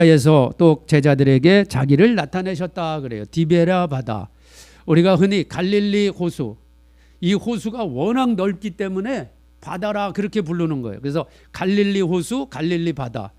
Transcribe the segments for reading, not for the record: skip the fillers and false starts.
에서 또 제자들에게 자기를 나타내셨다 그래요. 디베라 바다. 우리가 흔히 갈릴리 호수, 이 호수가 워낙 넓기 때문에 바다라 그렇게 부르는 거예요. 그래서 갈릴리 호수, 갈릴리 바다.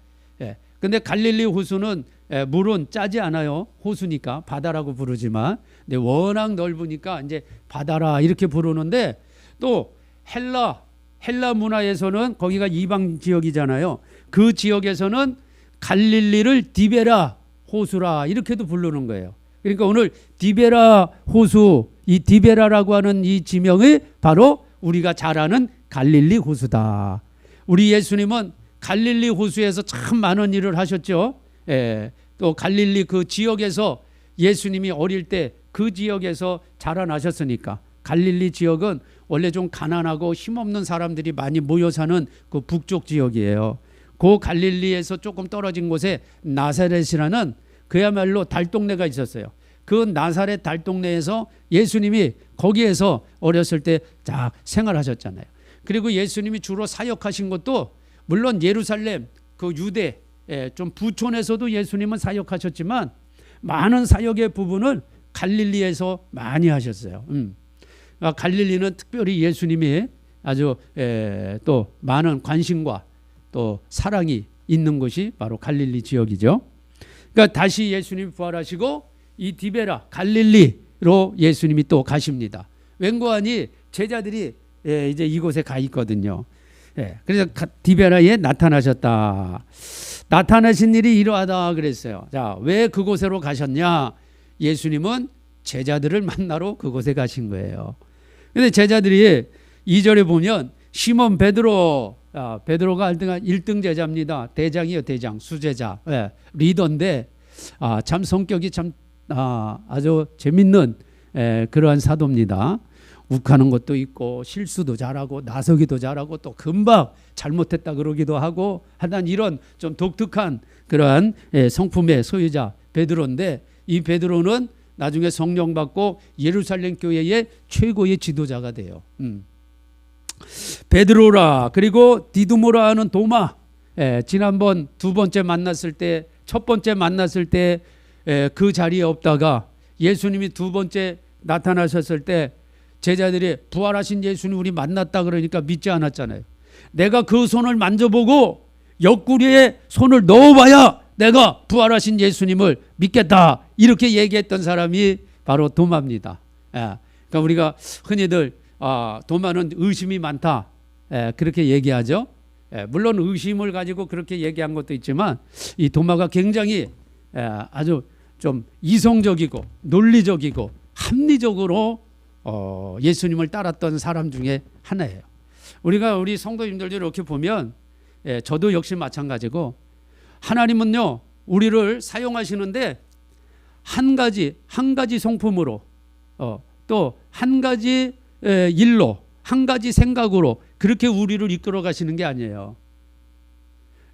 근데 갈릴리 호수는 물은 짜지 않아요. 호수니까 바다라고 부르지만, 근데 워낙 넓으니까 이제 바다라 이렇게 부르는데, 또 헬라 문화에서는 거기가 이방 지역이잖아요. 그 지역에서는 갈릴리를 디베라 호수라 이렇게도 부르는 거예요. 그러니까 오늘 디베라 호수, 이 디베라라고 하는 이 지명이 바로 우리가 잘 아는 갈릴리 호수다. 우리 예수님은 갈릴리 호수에서 참 많은 일을 하셨죠. 또 갈릴리 그 지역에서 예수님이 어릴 때 그 지역에서 자라나셨으니까, 갈릴리 지역은 원래 좀 가난하고 힘없는 사람들이 많이 모여 사는 그 북쪽 지역이에요. 그 갈릴리에서 조금 떨어진 곳에 나사렛이라는 그야말로 달동네가 있었어요. 그 나사렛 달동네에서 예수님이 거기에서 어렸을 때 쫙 생활하셨잖아요. 그리고 예수님이 주로 사역하신 것도 물론 예루살렘 그 유대 좀 부촌에서도 예수님은 사역하셨지만, 많은 사역의 부분을 갈릴리에서 많이 하셨어요. 갈릴리는 특별히 예수님이 아주 또 많은 관심과 또 사랑이 있는 곳이 바로 갈릴리 지역이죠. 그러니까 다시 예수님이 부활하시고 이 디베라 갈릴리로 예수님이 또 가십니다. 웬고하니 제자들이 이제 이곳에 가 있거든요. 그래서 디베라에 나타나셨다. 나타나신 일이 이러하다 그랬어요. 자, 왜 그곳으로 가셨냐? 예수님은 제자들을 만나러 그곳에 가신 거예요. 근데 제자들이 2절에 보면 시몬 베드로, 베드로가 1등 제자입니다. 대장이에요, 대장, 수제자, 리더인데 참 성격이 참 아주 재밌는 그러한 사도입니다. 욱하는 것도 있고 실수도 잘하고 나서기도 잘하고 또 금방 잘못했다 그러기도 하고 하여튼 이런 좀 독특한 그러한 성품의 소유자 베드로인데, 이 베드로는 나중에 성령 받고 예루살렘 교회의 최고의 지도자가 돼요. 베드로라, 그리고 디두모라 하는 도마, 지난번 두 번째 만났을 때, 첫 번째 만났을 때 그 자리에 없다가 예수님이 두 번째 나타나셨을 때 제자들이 부활하신 예수님 우리 만났다 그러니까 믿지 않았잖아요. 내가 그 손을 만져보고 옆구리에 손을 넣어봐야 내가 부활하신 예수님을 믿겠다, 이렇게 얘기했던 사람이 바로 도마입니다. 그러니까 우리가 흔히들 도마는 의심이 많다 그렇게 얘기하죠. 물론 의심을 가지고 그렇게 얘기한 것도 있지만, 이 도마가 굉장히 아주 좀 이성적이고 논리적이고 합리적으로 예수님을 따랐던 사람 중에 하나예요. 우리 성도님들도 이렇게 보면, 저도 역시 마찬가지고, 하나님은요 우리를 사용하시는데 한 가지 성품으로 또 한 가지 일로, 한 가지 생각으로 그렇게 우리를 이끌어 가시는 게 아니에요.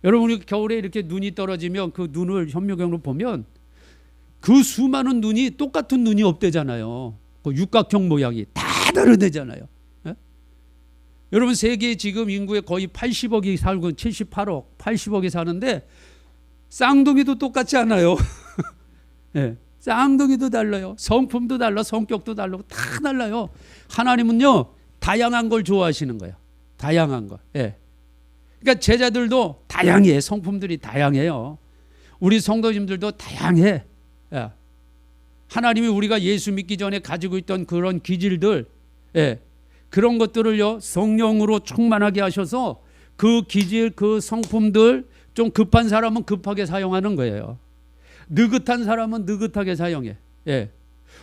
여러분, 우리 겨울에 이렇게 눈이 떨어지면 그 눈을 현미경으로 보면 그 수많은 눈이 똑같은 눈이 없대잖아요. 그 육각형 모양이 다 다르대잖아요. 여러분, 세계 지금 인구의 거의 80억이 살고 78억, 80억이 사는데 쌍둥이도 똑같지 않아요. 쌍둥이도 달라요. 성품도 달라, 성격도 다르고 다 달라요. 하나님은요 다양한 걸 좋아하시는 거예요. 다양한 거. 그러니까 제자들도 다양해. 성품들이 다양해요. 우리 성도님들도 다양해. 하나님이 우리가 예수 믿기 전에 가지고 있던 그런 기질들, 그런 것들을요 성령으로 충만하게 하셔서 그 기질, 그 성품들, 좀 급한 사람은 급하게 사용하는 거예요. 느긋한 사람은 느긋하게 사용해.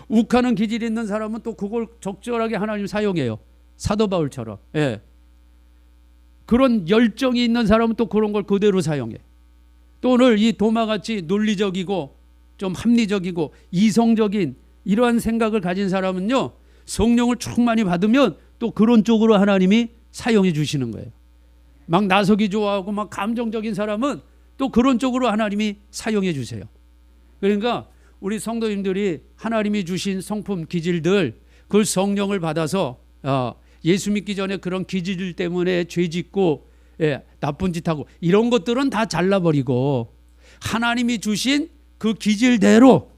욱하는 기질이 있는 사람은 또 그걸 적절하게 하나님 사용해요. 사도 바울처럼. 그런 열정이 있는 사람은 또 그런 걸 그대로 사용해. 또 오늘 이 도마같이 논리적이고 좀 합리적이고 이성적인 이러한 생각을 가진 사람은요 성령을 충만히 받으면 또 그런 쪽으로 하나님이 사용해 주시는 거예요. 막 나서기 좋아하고 막 감정적인 사람은 또 그런 쪽으로 하나님이 사용해 주세요. 그러니까 우리 성도님들이 하나님이 주신 성품 기질들, 그걸 성령을 받아서 예수 믿기 전에 그런 기질 때문에 죄 짓고 나쁜 짓 하고 이런 것들은 다 잘라버리고 하나님이 주신 그 기질대로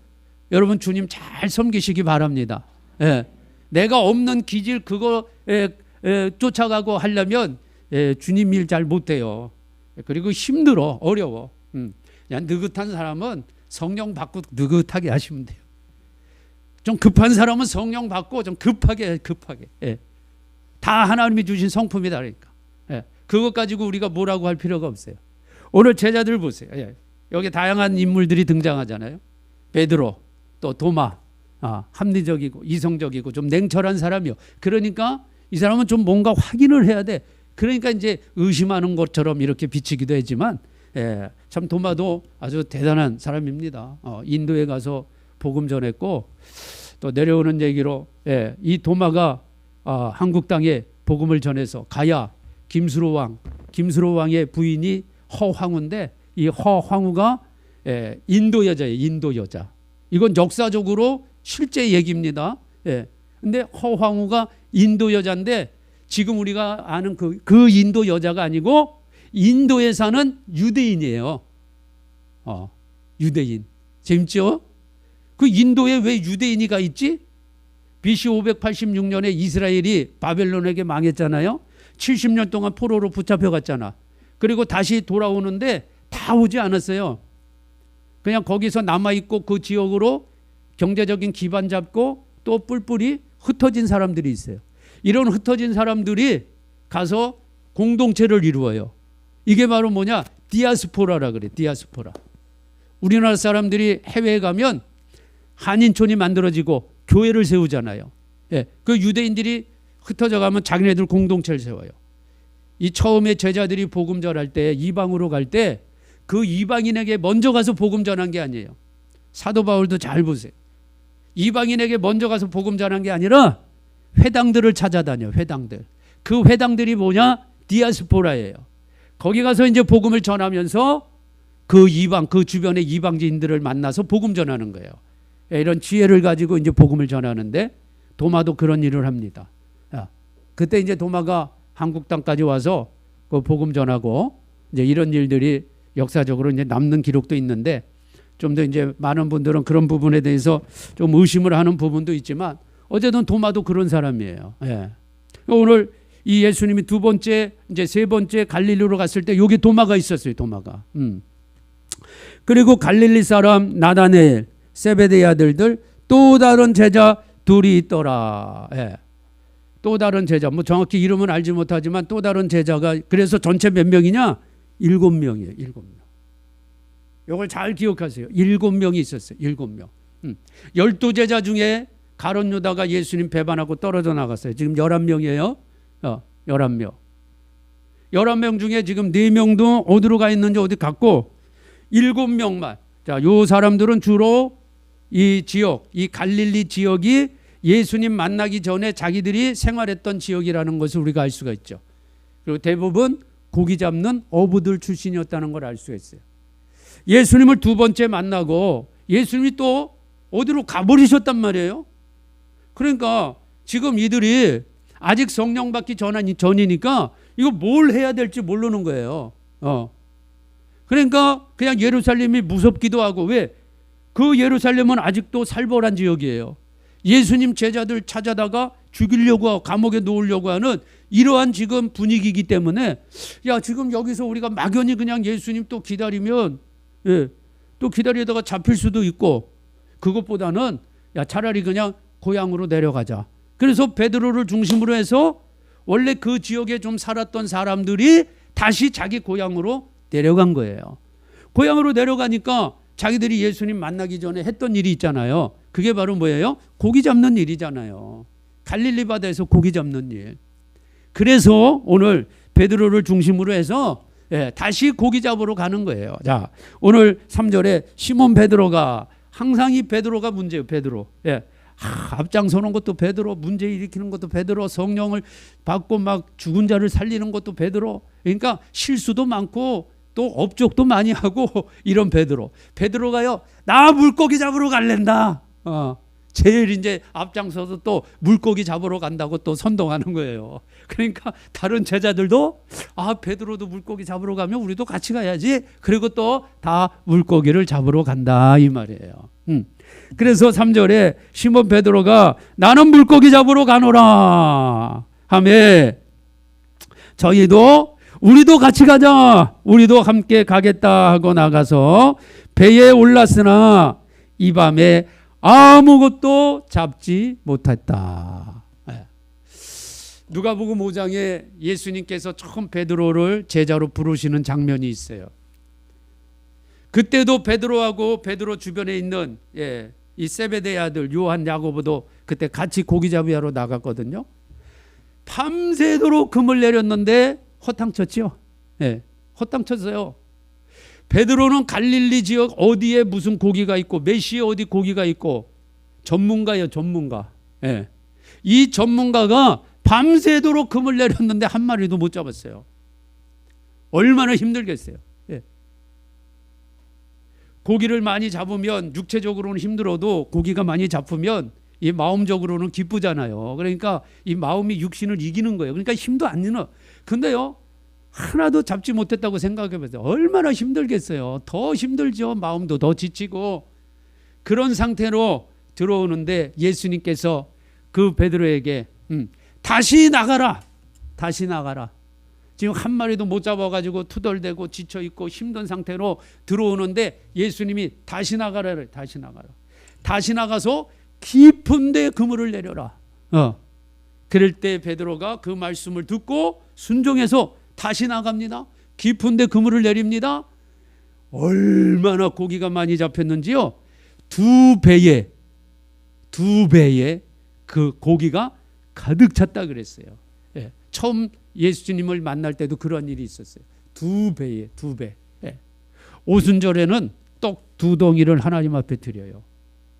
여러분 주님 잘 섬기시기 바랍니다. 예. 내가 없는 기질 그거 쫓아가고 하려면 주님 일 잘 못해요. 그리고 힘들어, 어려워. 그냥 느긋한 사람은 성령 받고 느긋하게 하시면 돼요. 좀 급한 사람은 성령 받고 좀 급하게. 예. 다 하나님이 주신 성품이다 그러니까. 예. 그것 가지고 우리가 뭐라고 할 필요가 없어요. 오늘 제자들 보세요. 예. 여기 다양한 인물들이 등장하잖아요. 베드로, 또 도마, 합리적이고 이성적이고 좀 냉철한 사람이요. 그러니까 이 사람은 좀 뭔가 확인을 해야 돼. 그러니까 이제 의심하는 것처럼 이렇게 비치기도 했지만, 참 도마도 아주 대단한 사람입니다. 인도에 가서 복음 전했고, 또 내려오는 얘기로 이 도마가 한국 땅에 복음을 전해서 가야 김수로 왕의 부인이 허황우인데, 이 허황우가 인도 여자예요. 인도 여자. 이건 역사적으로 실제 얘기입니다. 근데 허황우가 인도 여자인데 지금 우리가 아는 그 인도 여자가 아니고 인도에 사는 유대인이에요. 유대인. 재밌죠? 그 인도에 왜 유대인이가 있지? BC 586년에 이스라엘이 바벨론에게 망했잖아요. 70년 동안 포로로 붙잡혀갔잖아. 그리고 다시 돌아오는데 다 오지 않았어요. 그냥 거기서 남아있고 그 지역으로 경제적인 기반 잡고 또 뿔뿔이 흩어진 사람들이 있어요. 이런 흩어진 사람들이 가서 공동체를 이루어요. 이게 바로 뭐냐? 디아스포라라 그래. 디아스포라. 우리나라 사람들이 해외에 가면 한인촌이 만들어지고 교회를 세우잖아요. 그 유대인들이 흩어져 가면 자기네들 공동체를 세워요. 이 처음에 제자들이 복음 전할 때 이방으로 갈 때 그 이방인에게 먼저 가서 복음 전한 게 아니에요. 사도 바울도 잘 보세요. 이방인에게 먼저 가서 복음 전한 게 아니라 회당들을 찾아다녀. 회당들. 그 회당들이 뭐냐? 디아스포라예요. 거기 가서 이제 복음을 전하면서 그 주변의 이방인들을 만나서 복음 전하는 거예요. 이런 지혜를 가지고 이제 복음을 전하는데 도마도 그런 일을 합니다. 그때 이제 도마가 한국 땅까지 와서 그 복음 전하고 이제 이런 일들이 역사적으로 이제 남는 기록도 있는데 좀 더 이제 많은 분들은 그런 부분에 대해서 좀 의심을 하는 부분도 있지만 어쨌든 도마도 그런 사람이에요. 오늘 이 예수님이 두 번째 이제 세 번째 갈릴리로 갔을 때 여기 도마가 있었어요. 도마가. 그리고 갈릴리 사람 나다네엘, 세베대의 아들들 또 다른 제자 둘이 있더라. 또 다른 제자, 뭐 정확히 이름은 알지 못하지만 또 다른 제자가 그래서 전체 몇 명이냐? 7명이에요. 7명. 이걸 잘 기억하세요. 7명이 있었어요. 7명. 12제자 중에 가룟 유다가 예수님 배반하고 떨어져 나갔어요. 지금 11명이에요. 11명. 11명 중에 지금 4명도 어디로 가 있는지 어디 갔고 7명만. 자, 요 사람들은 주로 이 지역, 이 갈릴리 지역이 예수님 만나기 전에 자기들이 생활했던 지역이라는 것을 우리가 알 수가 있죠. 그리고 대부분 고기 잡는 어부들 출신이었다는 걸 알 수가 있어요. 예수님을 두 번째 만나고 예수님이 또 어디로 가버리셨단 말이에요. 그러니까 지금 이들이 아직 성령 받기 전이니까 이거 뭘 해야 될지 모르는 거예요. 그러니까 그냥 예루살렘이 무섭기도 하고 왜? 그 예루살렘은 아직도 살벌한 지역이에요. 예수님 제자들 찾아다가 죽이려고 하고 감옥에 놓으려고 하는 이러한 지금 분위기이기 때문에 야 지금 여기서 우리가 막연히 그냥 예수님 또 기다리면 또 기다리다가 잡힐 수도 있고 그것보다는 야 차라리 그냥 고향으로 내려가자. 그래서 베드로를 중심으로 해서 원래 그 지역에 좀 살았던 사람들이 다시 자기 고향으로 내려간 거예요. 고향으로 내려가니까 자기들이 예수님 만나기 전에 했던 일이 있잖아요. 그게 바로 뭐예요? 고기 잡는 일이잖아요. 갈릴리 바다에서 고기 잡는 일. 그래서 오늘 베드로를 중심으로 해서 다시 고기 잡으러 가는 거예요. 자, 오늘 3절에 시몬 베드로가 항상 이 베드로가 문제예요. 베드로. 앞장서는 것도 베드로, 문제 일으키는 것도 베드로, 성령을 받고 막 죽은 자를 살리는 것도 베드로. 그러니까 실수도 많고 또 업적도 많이 하고 이런 베드로. 베드로가요, 나 물고기 잡으러 갈랜다. 제일 이제 앞장서서 또 물고기 잡으러 간다고 또 선동하는 거예요. 그러니까 다른 제자들도 베드로도 물고기 잡으러 가면 우리도 같이 가야지. 그리고 또 다 물고기를 잡으러 간다 이 말이에요. 그래서 3절에 시몬 베드로가 나는 물고기 잡으러 가노라 하매 우리도 같이 가자. 우리도 함께 가겠다 하고 나가서 배에 올랐으나 이 밤에 아무것도 잡지 못했다. 누가복음 5장에 예수님께서 처음 베드로를 제자로 부르시는 장면이 있어요. 그때도 베드로하고 베드로 주변에 있는 이 세베대의 아들 요한 야고보도 그때 같이 고기 잡으러 나갔거든요. 밤새도록 금을 내렸는데 허탕쳤지요. 허탕쳤어요. 베드로는 갈릴리 지역 어디에 무슨 고기가 있고 몇 시에 어디 고기가 있고 전문가예요. 전문가. 이 전문가가 밤새도록 금을 내렸는데 한 마리도 못 잡았어요. 얼마나 힘들겠어요. 고기를 많이 잡으면 육체적으로는 힘들어도 고기가 많이 잡으면 이 마음적으로는 기쁘잖아요. 그러니까 이 마음이 육신을 이기는 거예요. 그러니까 힘도 안 드는. 근데요, 하나도 잡지 못했다고 생각해 보세요. 얼마나 힘들겠어요. 더 힘들죠. 마음도 더 지치고. 그런 상태로 들어오는데 예수님께서 그 베드로에게 다시 나가라. 다시 나가라. 지금 한 마리도 못 잡아가지고 투덜대고 지쳐있고 힘든 상태로 들어오는데 예수님이 다시 나가라. 다시 나가라. 다시 나가서 깊은 데 그물을 내려라. 그럴 때 베드로가 그 말씀을 듣고 순종해서 다시 나갑니다. 깊은 데 그물을 내립니다. 얼마나 고기가 많이 잡혔는지요. 두 배에 그 고기가 가득 찼다 그랬어요. 처음 예수님을 만날 때도 그런 일이 있었어요. 두 배. 오순절에는 떡 2덩이를 하나님 앞에 드려요.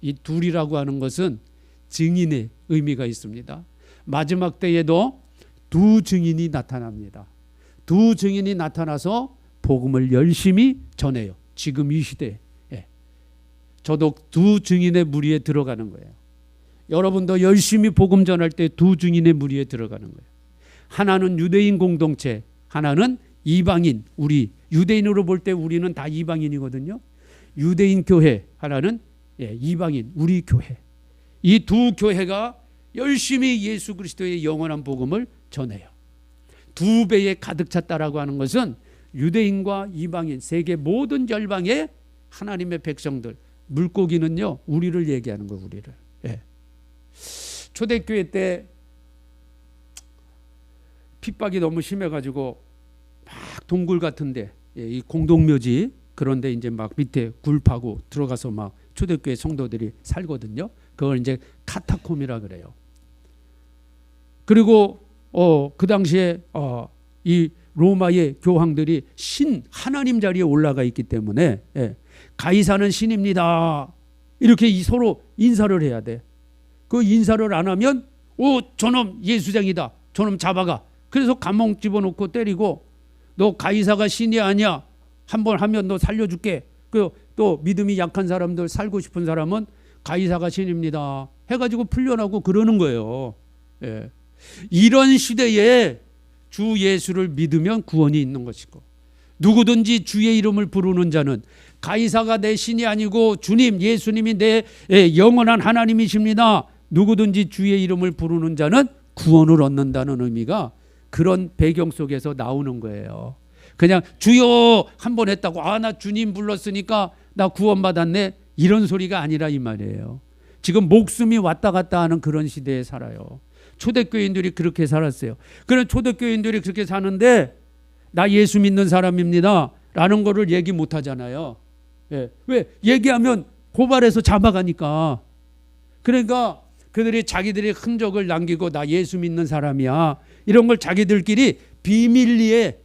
이 둘이라고 하는 것은 증인의 의미가 있습니다. 마지막 때에도 두 증인이 나타납니다. 두 증인이 나타나서 복음을 열심히 전해요. 지금 이 시대에. 저도 두 증인의 무리에 들어가는 거예요. 여러분도 열심히 복음 전할 때 두 증인의 무리에 들어가는 거예요. 하나는 유대인 공동체, 하나는 이방인. 우리 유대인으로 볼 때 우리는 다 이방인이거든요. 유대인 교회, 하나는 이방인, 우리 교회. 이 두 교회가 열심히 예수 그리스도의 영원한 복음을 전해요. 두 배에 가득 찼다라고 하는 것은 유대인과 이방인, 세계 모든 열방의 하나님의 백성들. 물고기는요, 우리를 얘기하는 거예요. 우리를. 초대교회 때 핍박이 너무 심해가지고 막 동굴 같은데 이 공동묘지 그런데 이제 막 밑에 굴 파고 들어가서 막 초대교회 성도들이 살거든요. 그걸 이제 카타콤이라 그래요. 그리고 그 당시에 이 로마의 교황들이 하나님 자리에 올라가 있기 때문에 가이사는 신입니다. 이렇게 서로 인사를 해야 돼. 그 인사를 안 하면 저놈 예수쟁이다. 저놈 잡아가. 그래서 감옥 집어넣고 때리고 너 가이사가 신이 아니야. 한번 하면 너 살려줄게. 또 믿음이 약한 사람들 살고 싶은 사람은 가이사가 신입니다. 해가지고 풀려나고 그러는 거예요. 이런 시대에 주 예수를 믿으면 구원이 있는 것이고 누구든지 주의 이름을 부르는 자는 가이사가 내 신이 아니고 주님 예수님이 내 영원한 하나님이십니다. 누구든지 주의 이름을 부르는 자는 구원을 얻는다는 의미가 그런 배경 속에서 나오는 거예요. 그냥 주여 한번 했다고 나 주님 불렀으니까 나 구원받았네 이런 소리가 아니라 이 말이에요. 지금 목숨이 왔다 갔다 하는 그런 시대에 살아요. 초대교인들이 그렇게 살았어요. 그런 초대교인들이 그렇게 사는데 나 예수 믿는 사람입니다 라는 거를 얘기 못 하잖아요. 왜? 얘기하면 고발해서 잡아가니까. 그러니까 그들이 자기들의 흔적을 남기고 나 예수 믿는 사람이야 이런 걸 자기들끼리 비밀리에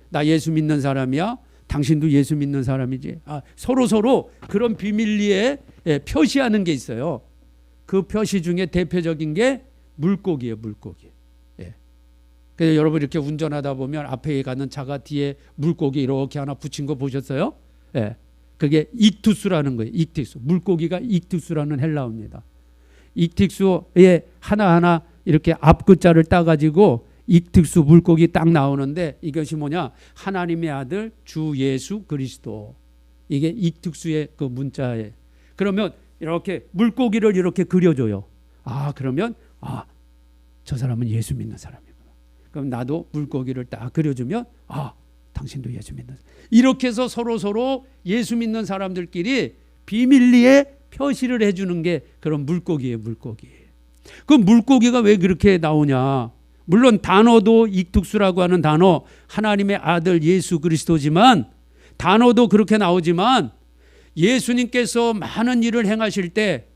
나 예수 믿는 사람이야 당신도 예수 믿는 사람이지 서로 그런 비밀리에 표시하는 게 있어요. 그 표시 중에 대표적인 게 물고기예요. 물고기. 그래서 여러분 이렇게 운전하다 보면 앞에 가는 차가 뒤에 물고기 이렇게 하나 붙인 거 보셨어요? 그게 익투스라는 거예요. 익투스. 물고기가 익투스라는 헬라어입니다. 익틱수에 하나하나 이렇게 앞글자를 따가지고 익틱수 물고기 딱 나오는데 이것이 뭐냐? 하나님의 아들 주 예수 그리스도. 이게 익틱수의 그 문자에. 그러면 이렇게 물고기를 이렇게 그려줘요. 그러면 저 사람은 예수 믿는 사람이구나. 그럼 나도 물고기를 딱 그려주면 당신도 예수 믿는 사람. 이렇게 해서 서로 예수 믿는 사람들끼리 비밀리에 표시를 해주는 게 그런 물고기예요. 물고기. 그 물고기가 왜 그렇게 나오냐? 물론 단어도 익특수라고 하는 단어, 하나님의 아들 예수 그리스도지만 단어도 그렇게 나오지만 예수님께서 많은 일을 행하실 때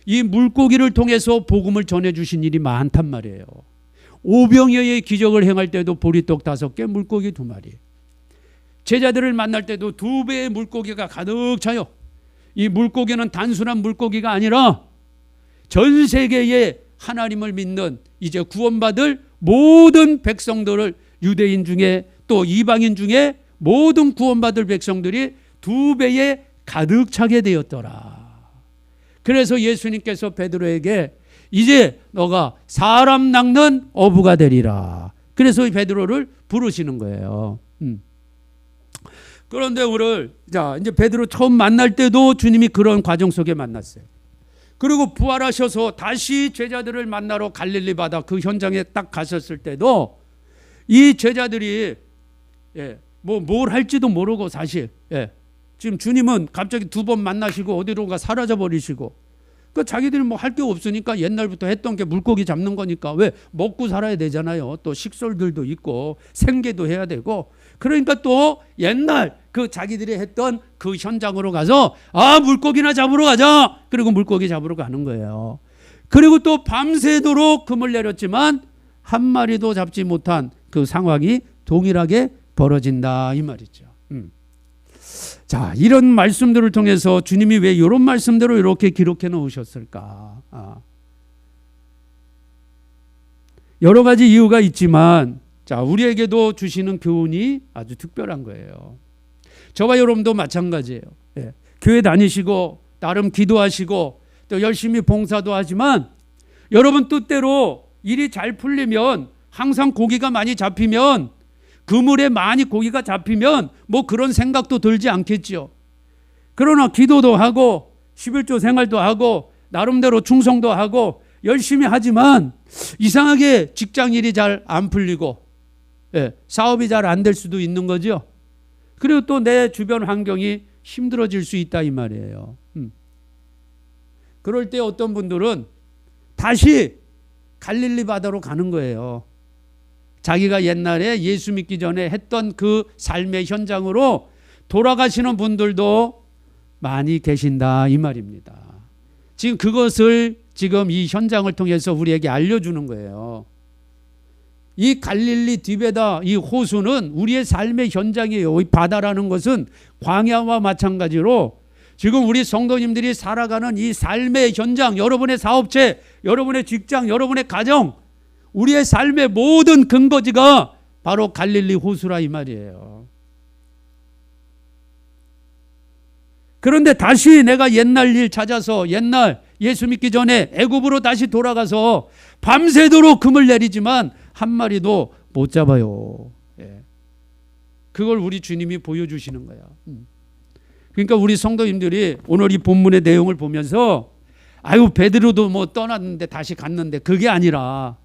이 물고기를 통해서 복음을 전해주신 일이 많단 말이에요. 오병이어의 기적을 행할 때도 보리떡 5개, 물고기 2마리. 제자들을 만날 때도 2배의 물고기가 가득 차요. 이 물고기는 단순한 물고기가 아니라 전 세계에 하나님을 믿는 이제 구원받을 모든 백성들을, 유대인 중에 또 이방인 중에 모든 구원받을 백성들이 2배에 가득 차게 되었더라. 그래서 예수님께서 베드로에게 이제 너가 사람 낚는 어부가 되리라. 그래서 베드로를 부르시는 거예요. 그런데 오늘 이제 베드로 처음 만날 때도 주님이 그런 과정 속에 만났어요. 그리고 부활하셔서 다시 제자들을 만나러 갈릴리 바다 그 현장에 딱 갔었을 때도 이 제자들이 뭘 할지도 모르고 사실 지금 주님은 갑자기 2번 만나시고 어디론가 사라져 버리시고 그 자기들이 뭐 할 게 없으니까 옛날부터 했던 게 물고기 잡는 거니까 왜 먹고 살아야 되잖아요. 또 식솔들도 있고 생계도 해야 되고 그러니까 또 옛날 그 자기들이 했던 그 현장으로 가서 물고기나 잡으러 가자. 그리고 물고기 잡으러 가는 거예요. 그리고 또 밤새도록 금을 내렸지만 한 마리도 잡지 못한 그 상황이 동일하게 벌어진다 이 말이죠. 자, 이런 말씀들을 통해서 주님이 왜 이런 말씀대로 이렇게 기록해 놓으셨을까? 여러 가지 이유가 있지만 자, 우리에게도 주시는 교훈이 아주 특별한 거예요. 저와 여러분도 마찬가지예요. 교회 다니시고 나름 기도하시고 또 열심히 봉사도 하지만 여러분 뜻대로 일이 잘 풀리면 항상 고기가 많이 잡히면 그물에 많이 고기가 잡히면 뭐 그런 생각도 들지 않겠죠. 그러나 기도도 하고 11조 생활도 하고 나름대로 충성도 하고 열심히 하지만 이상하게 직장 일이 잘 안 풀리고 사업이 잘 안 될 수도 있는 거죠. 그리고 또 내 주변 환경이 힘들어질 수 있다 이 말이에요. 그럴 때 어떤 분들은 다시 갈릴리 바다로 가는 거예요. 자기가 옛날에 예수 믿기 전에 했던 그 삶의 현장으로 돌아가시는 분들도 많이 계신다 이 말입니다. 지금 그것을 지금 이 현장을 통해서 우리에게 알려주는 거예요. 이 갈릴리 디베다 이 호수는 우리의 삶의 현장이에요. 이 바다라는 것은 광야와 마찬가지로 지금 우리 성도님들이 살아가는 이 삶의 현장, 여러분의 사업체, 여러분의 직장, 여러분의 가정, 우리의 삶의 모든 근거지가 바로 갈릴리 호수라 이 말이에요. 그런데 다시 내가 옛날 일 찾아서 옛날 예수 믿기 전에 애굽으로 다시 돌아가서 밤새도록 금을 내리지만 한 마리도 못 잡아요. 그걸 우리 주님이 보여주시는 거야. 그러니까 우리 성도님들이 오늘 이 본문의 내용을 보면서 베드로도 뭐 떠났는데 다시 갔는데 그게 아니라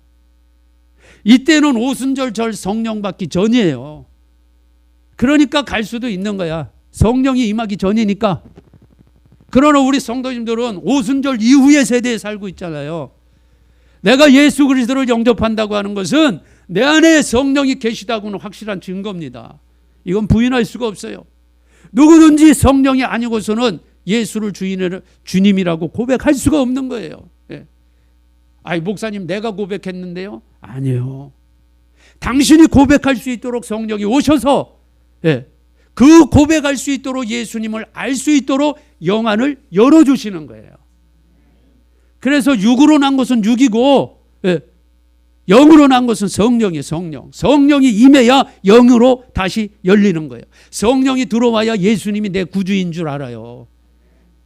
이때는 오순절절 성령 받기 전이에요. 그러니까 갈 수도 있는 거야. 성령이 임하기 전이니까. 그러나 우리 성도님들은 오순절 이후의 세대에 살고 있잖아요. 내가 예수 그리스도를 영접한다고 하는 것은 내 안에 성령이 계시다고는 확실한 증거입니다. 이건 부인할 수가 없어요. 누구든지 성령이 아니고서는 예수를 주님이라고 고백할 수가 없는 거예요. 목사님 내가 고백했는데요. 아니요. 당신이 고백할 수 있도록 성령이 오셔서 그 고백할 수 있도록 예수님을 알 수 있도록 영안을 열어주시는 거예요. 그래서 육으로 난 것은 육이고 영으로 난 것은 성령이에요. 성령이 임해야 영으로 다시 열리는 거예요. 성령이 들어와야 예수님이 내 구주인 줄 알아요.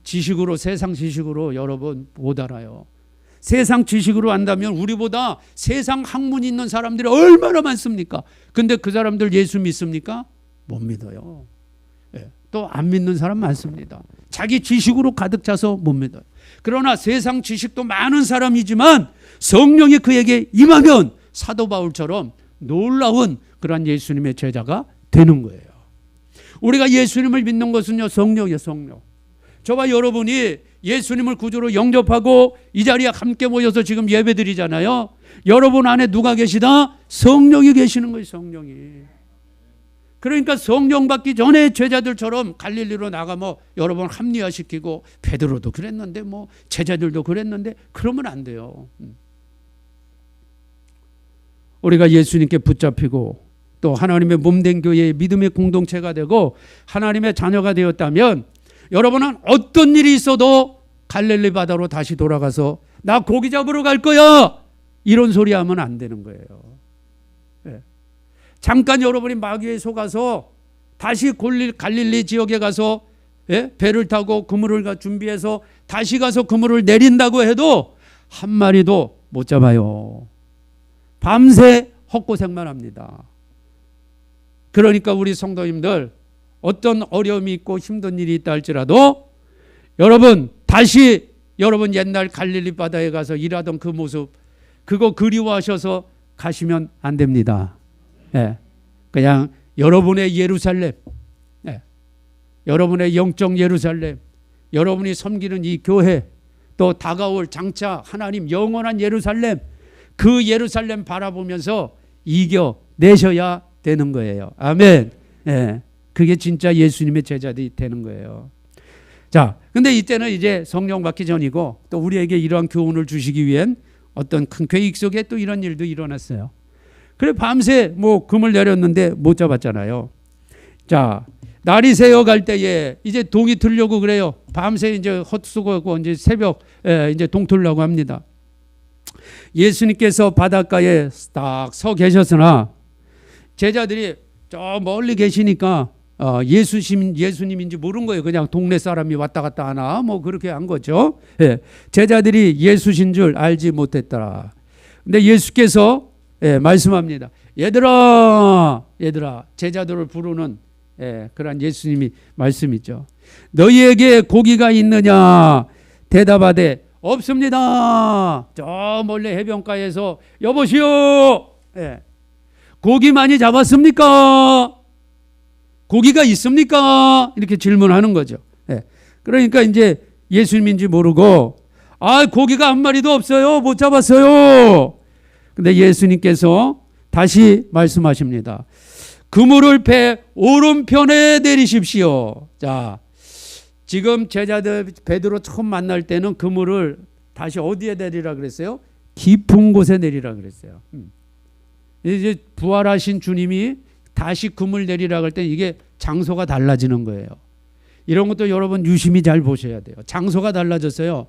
지식으로 세상 지식으로 여러분 못 알아요. 세상 지식으로 안다면 우리보다 세상 학문이 있는 사람들이 얼마나 많습니까? 근데 그 사람들 예수 믿습니까? 못 믿어요. 예. 또 안 믿는 사람 많습니다. 자기 지식으로 가득 차서 못 믿어요. 그러나 세상 지식도 많은 사람이지만 성령이 그에게 임하면 사도 바울처럼 놀라운 그러한 예수님의 제자가 되는 거예요. 우리가 예수님을 믿는 것은요, 성령이에요, 성령. 저와 여러분이 예수님을 구주로 영접하고 이 자리에 함께 모여서 지금 예배드리잖아요. 여러분 안에 누가 계시다? 성령이 계시는 거예요, 성령이. 그러니까 성령 받기 전에 제자들처럼 갈릴리로 나가 여러분 합리화시키고 베드로도 그랬는데 제자들도 그랬는데 그러면 안 돼요. 우리가 예수님께 붙잡히고 또 하나님의 몸된 교회의 믿음의 공동체가 되고 하나님의 자녀가 되었다면 여러분은 어떤 일이 있어도 갈릴리 바다로 다시 돌아가서 나 고기 잡으러 갈 거야 이런 소리 하면 안 되는 거예요. 네. 잠깐 여러분이 마귀에 속아서 다시 갈릴리 지역에 가서 배를 타고 그물을 준비해서 다시 가서 그물을 내린다고 해도 한 마리도 못 잡아요. 밤새 헛고생만 합니다. 그러니까 우리 성도님들 어떤 어려움이 있고 힘든 일이 있다 할지라도 여러분 다시 여러분 옛날 갈릴리 바다에 가서 일하던 그 모습 그거 그리워하셔서 가시면 안 됩니다. 예. 그냥 여러분의 예루살렘, 여러분의 영적 예루살렘, 여러분이 섬기는 이 교회, 또 다가올 장차 하나님 영원한 예루살렘, 그 예루살렘 바라보면서 이겨내셔야 되는 거예요. 아멘. 예. 그게 진짜 예수님의 제자들이 되는 거예요. 자, 근데 이때는 이제 성령 받기 전이고 또 우리에게 이러한 교훈을 주시기 위한 어떤 큰 계획 속에 또 이런 일도 일어났어요. 그래 밤새 그물 내렸는데 못 잡았잖아요. 자, 날이 새어갈 때에 이제 동이 들려고 그래요. 밤새 이제 헛수고하고 이제 새벽 이제 동 틀려고 합니다. 예수님께서 바닷가에 딱 서 계셨으나 제자들이 저 멀리 계시니까 예수님인지 모른 거예요. 그냥 동네 사람이 왔다 갔다 하나 그렇게 한 거죠. 예. 제자들이 예수신 줄 알지 못했더라. 근데 예수께서 말씀합니다. 얘들아 제자들을 부르는 그런 예수님이 말씀이죠. 너희에게 고기가 있느냐? 대답하되 없습니다. 저 멀리 해변가에서 여보시오. 고기 많이 잡았습니까? 고기가 있습니까? 이렇게 질문하는 거죠. 그러니까 이제 예수님인지 모르고 고기가 한 마리도 없어요. 못 잡았어요. 근데 예수님께서 다시 말씀하십니다. 그물을 배 오른편에 내리십시오. 자, 지금 제자들 베드로 처음 만날 때는 그물을 다시 어디에 내리라 그랬어요? 깊은 곳에 내리라 그랬어요. 이제 부활하신 주님이 다시 그물 내리라 그럴 때 이게 장소가 달라지는 거예요. 이런 것도 여러분 유심히 잘 보셔야 돼요. 장소가 달라졌어요.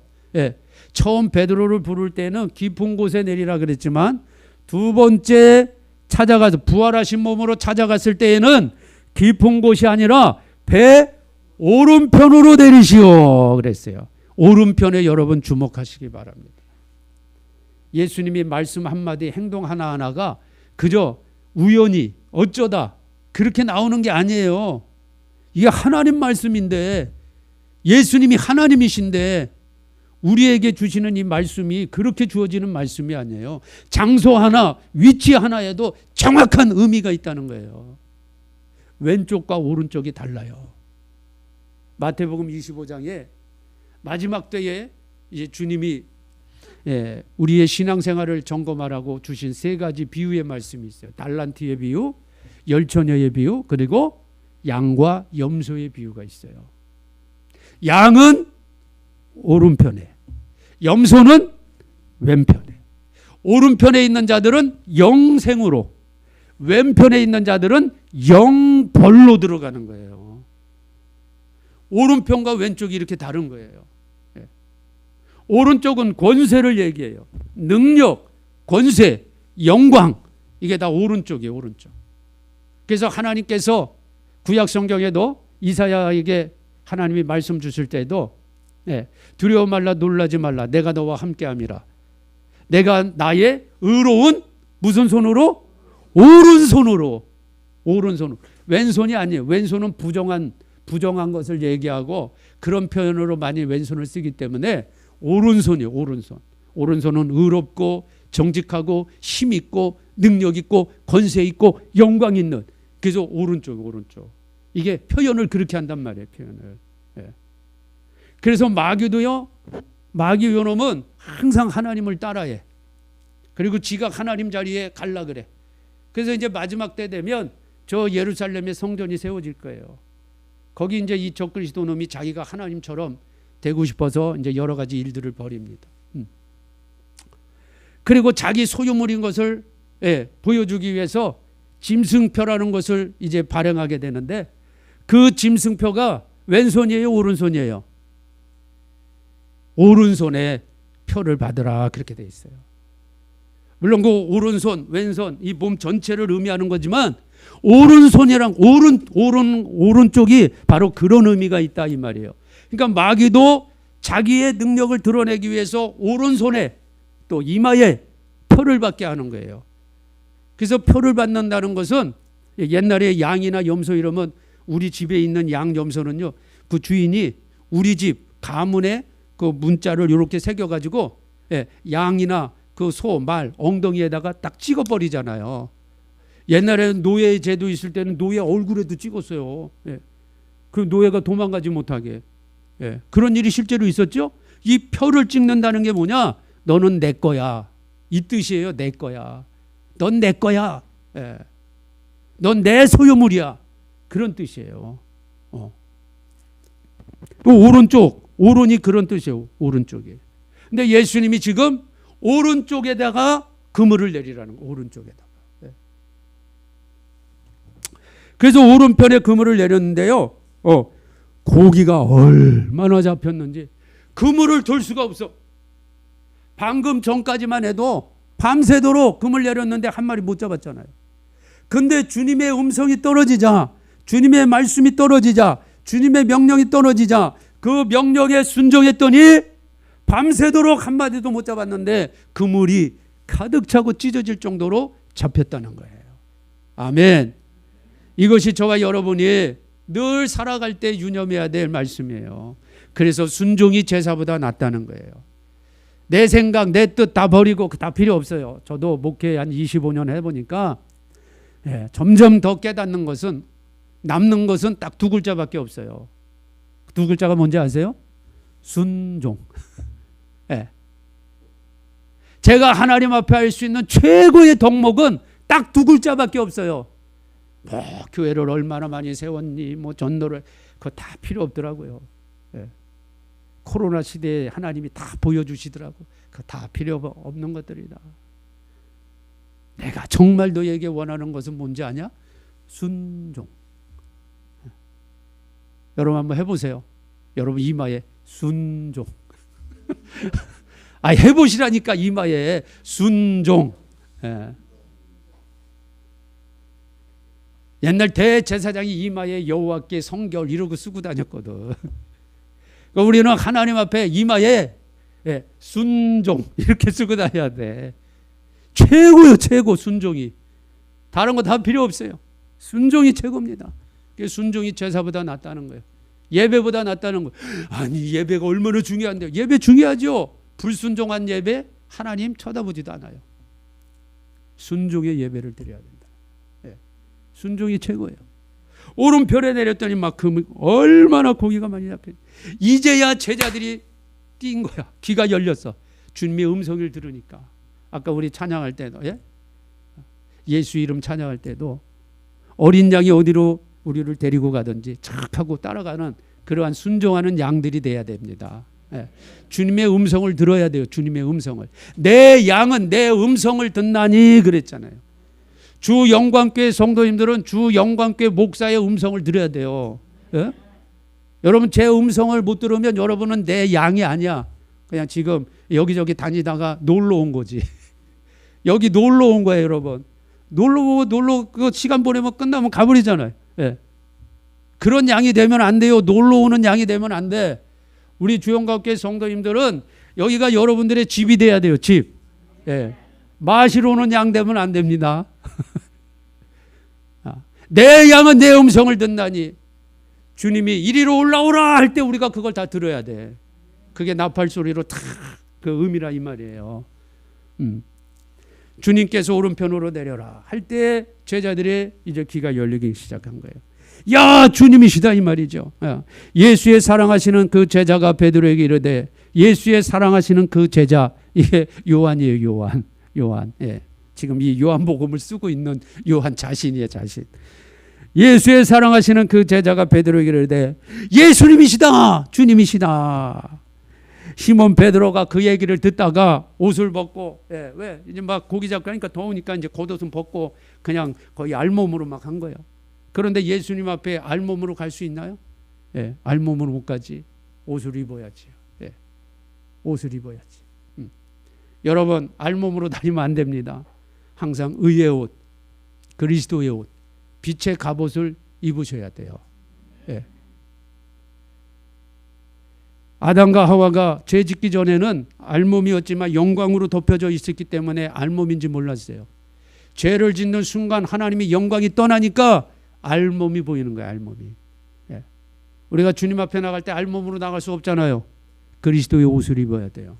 처음 베드로를 부를 때는 깊은 곳에 내리라 그랬지만 두 번째 찾아가서 부활하신 몸으로 찾아갔을 때에는 깊은 곳이 아니라 배 오른편으로 내리시오 그랬어요. 오른편에 여러분 주목하시기 바랍니다. 예수님이 말씀 한마디 행동 하나하나가 그저 우연히 어쩌다 그렇게 나오는 게 아니에요. 이게 하나님 말씀인데 예수님이 하나님이신데 우리에게 주시는 이 말씀이 그렇게 주어지는 말씀이 아니에요. 장소 하나, 위치 하나에도 정확한 의미가 있다는 거예요. 왼쪽과 오른쪽이 달라요. 마태복음 25장에 마지막 때에 이제 주님이 우리의 신앙생활을 점검하라고 주신 세 가지 비유의 말씀이 있어요. 달란트의 비유, 열처녀의 비유, 그리고 양과 염소의 비유가 있어요. 양은 오른편에, 염소는 왼편에. 오른편에 있는 자들은 영생으로, 왼편에 있는 자들은 영벌로 들어가는 거예요. 오른편과 왼쪽이 이렇게 다른 거예요. 오른쪽은 권세를 얘기해요. 능력, 권세, 영광, 이게 다 오른쪽이에요. 오른쪽. 그래서 하나님께서 구약 성경에도 이사야에게 하나님이 말씀 주실 때도 두려워 말라 놀라지 말라 내가 너와 함께함이라 내가 나의 의로운 무슨 손으로? 오른손으로. 오른손으로. 왼손이 아니에요. 왼손은 부정한 것을 얘기하고 그런 표현으로 많이 왼손을 쓰기 때문에 오른손이에요. 오른손. 오른손은 의롭고 정직하고 힘 있고 능력 있고 권세 있고 영광 있는. 그래서 오른쪽. 이게 표현을 그렇게 한단 말이에요. 표현을. 예. 그래서 마귀도요. 마귀 요놈은 항상 하나님을 따라해. 그리고 지가 하나님 자리에 갈라 그래. 그래서 이제 마지막 때 되면 저 예루살렘에 성전이 세워질 거예요. 거기 이제 이 적그리스도 놈이 자기가 하나님처럼 되고 싶어서 이제 여러 가지 일들을 벌입니다. 그리고 자기 소유물인 것을 보여주기 위해서 짐승표라는 것을 이제 발행하게 되는데 그 짐승표가 왼손이에요, 오른손이에요? 오른손에 표를 받으라 그렇게 돼 있어요. 물론 그 오른손, 왼손 이 몸 전체를 의미하는 거지만 오른손이랑 오른쪽이 바로 그런 의미가 있다 이 말이에요. 그러니까 마귀도 자기의 능력을 드러내기 위해서 오른손에 또 이마에 표를 받게 하는 거예요. 그래서 표를 받는다는 것은 옛날에 양이나 염소 이러면 우리 집에 있는 양 염소는요, 그 주인이 우리 집 가문에 그 문자를 이렇게 새겨가지고 양이나 그 소, 말 엉덩이에다가 딱 찍어버리잖아요. 옛날에는 노예 제도 있을 때는 노예 얼굴에도 찍었어요. 그 노예가 도망가지 못하게. 그런 일이 실제로 있었죠. 이 표를 찍는다는 게 뭐냐? 너는 내 거야. 이 뜻이에요. 내 거야. 넌 내 거야. 넌 내 소유물이야. 그런 뜻이에요. 오른쪽, 오른이 그런 뜻이에요. 오른쪽에. 근데 예수님이 지금 오른쪽에다가 그물을 내리라는 거예요. 오른쪽에다가. 그래서 오른편에 그물을 내렸는데요. 고기가 얼마나 잡혔는지 그물을 들 수가 없어. 방금 전까지만 해도 밤새도록 그물 내렸는데 한 마리 못 잡았잖아요. 근데 주님의 음성이 떨어지자, 주님의 말씀이 떨어지자, 주님의 명령이 떨어지자 그 명령에 순종했더니 밤새도록 한 마리도 못 잡았는데 그물이 가득 차고 찢어질 정도로 잡혔다는 거예요. 아멘. 이것이 저와 여러분이 늘 살아갈 때 유념해야 될 말씀이에요. 그래서 순종이 제사보다 낫다는 거예요. 내 생각, 내 뜻 다 버리고 다 필요 없어요. 저도 목회 한 25년 해보니까 점점 더 깨닫는 것은 남는 것은 딱 두 글자밖에 없어요. 두 글자가 뭔지 아세요? 순종. 제가 하나님 앞에 할 수 있는 최고의 덕목은 딱 두 글자밖에 없어요. 뭐 교회를 얼마나 많이 세웠니, 뭐 전도를, 그거 다 필요 없더라고요. 코로나 시대에 하나님이 다 보여주시더라고. 그거 다 필요 없는 것들이다. 내가 정말 너에게 원하는 것은 뭔지 아냐? 순종. 여러분 한번 해보세요. 여러분 이마에 순종. 해보시라니까. 이마에 순종. 옛날 대제사장이 이마에 여호와께 성결 이러고 쓰고 다녔거든. 그러니까 우리는 하나님 앞에 이마에 순종 이렇게 쓰고 다녀야 돼. 최고요, 최고. 순종이. 다른 거 다 필요 없어요. 순종이 최고입니다. 순종이 제사보다 낫다는 거예요. 예배보다 낫다는 거예요. 아니, 예배가 얼마나 중요한데요. 예배 중요하죠. 불순종한 예배 하나님 쳐다보지도 않아요. 순종의 예배를 드려야 된다. 순종이 최고예요. 오른편에 내렸더니 막 얼마나 고기가 많이 잡혀. 이제야 제자들이 뛴 거야. 귀가 열렸어. 주님의 음성을 들으니까. 아까 우리 찬양할 때도 예수 이름 찬양할 때도 어린 양이 어디로 우리를 데리고 가든지 착 하고 따라가는 그러한 순종하는 양들이 돼야 됩니다. 주님의 음성을 들어야 돼요. 주님의 음성을. 내 양은 내 음성을 듣나니 그랬잖아요. 주 영광교회 성도님들은 주 영광교회 목사의 음성을 들어야 돼요. 여러분 제 음성을 못 들으면 여러분은 내 양이 아니야. 그냥 지금 여기저기 다니다가 놀러 온 거지. 여기 놀러 온 거예요, 여러분. 놀러 그 시간 보내면 끝나면 가버리잖아요. 그런 양이 되면 안 돼요. 놀러 오는 양이 되면 안 돼. 우리 주영광교회 성도님들은 여기가 여러분들의 집이 돼야 돼요. 집. 예. 마시러 오는 양 되면 안 됩니다. 내 양은 내 음성을 듣나니 주님이 이리로 올라오라 할 때 우리가 그걸 다 들어야 돼. 그게 나팔 소리로 다 그 의미라 이 말이에요. 주님께서 오른편으로 내려라 할 때 제자들의 이제 귀가 열리기 시작한 거예요. 야, 주님이시다 이 말이죠. 예수의 사랑하시는 그 제자가 베드로에게 이르되, 예수의 사랑하시는 그 제자, 이게 요한이에요. 요한. 예. 지금 이 요한복음을 쓰고 있는 요한 자신이에요, 자신. 예수의 사랑하시는 그 제자가 베드로에게 이르되 예수님이시다, 주님이시다. 시몬 베드로가 그 얘기를 듣다가 옷을 벗고, 예, 왜 이제 막 고기 잡고 하니까 더우니까 이제 겉옷은 벗고 그냥 거의 알몸으로 막 한 거예요. 그런데 예수님 앞에 알몸으로 갈 수 있나요? 예, 알몸으로 못 가지. 옷을 입어야지. 예, 옷을 입어야지. 여러분, 알몸으로 다니면 안 됩니다. 항상 의의 옷, 그리스도의 옷, 빛의 갑옷을 입으셔야 돼요. 예. 아담과 하와가 죄 짓기 전에는 알몸이었지만 영광으로 덮여져 있었기 때문에 알몸인지 몰랐어요. 죄를 짓는 순간 하나님이 영광이 떠나니까 알몸이 보이는 거예요. 알몸이. 예. 우리가 주님 앞에 나갈 때 알몸으로 나갈 수 없잖아요. 그리스도의 옷을 입어야 돼요.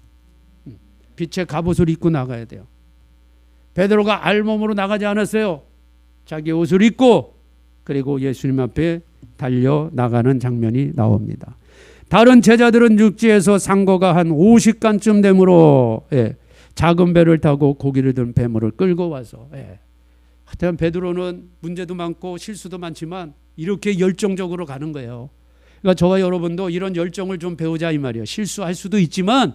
빛의 갑옷을 입고 나가야 돼요. 베드로가 알몸으로 나가지 않았어요. 자기 옷을 입고 그리고 예수님 앞에 달려 나가는 장면이 나옵니다. 다른 제자들은 육지에서 상거가 한 50간쯤 되므로, 예, 작은 배를 타고 고기를 든 배물을 끌고 와서, 예. 하여튼 베드로는 문제도 많고 실수도 많지만 이렇게 열정적으로 가는 거예요. 그러니까 저와 여러분도 이런 열정을 좀 배우자 이 말이에요. 실수할 수도 있지만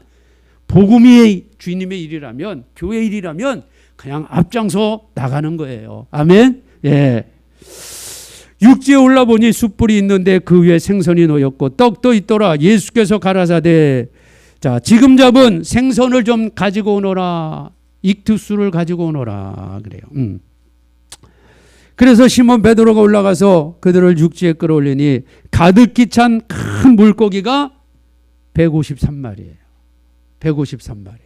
복음이 주님의 일이라면, 교회 일이라면 그냥 앞장서 나가는 거예요. 아멘. 예. 육지에 올라보니 숯불이 있는데 그 위에 생선이 놓였고 떡도 있더라. 예수께서 가라사대, 자, 지금 잡은 생선을 좀 가지고 오너라. 익투스를 가지고 오너라. 그래요. 그래서 시몬 베드로가 올라가서 그들을 육지에 끌어올리니 가득히 찬 큰 물고기가 153마리예요. 153마리.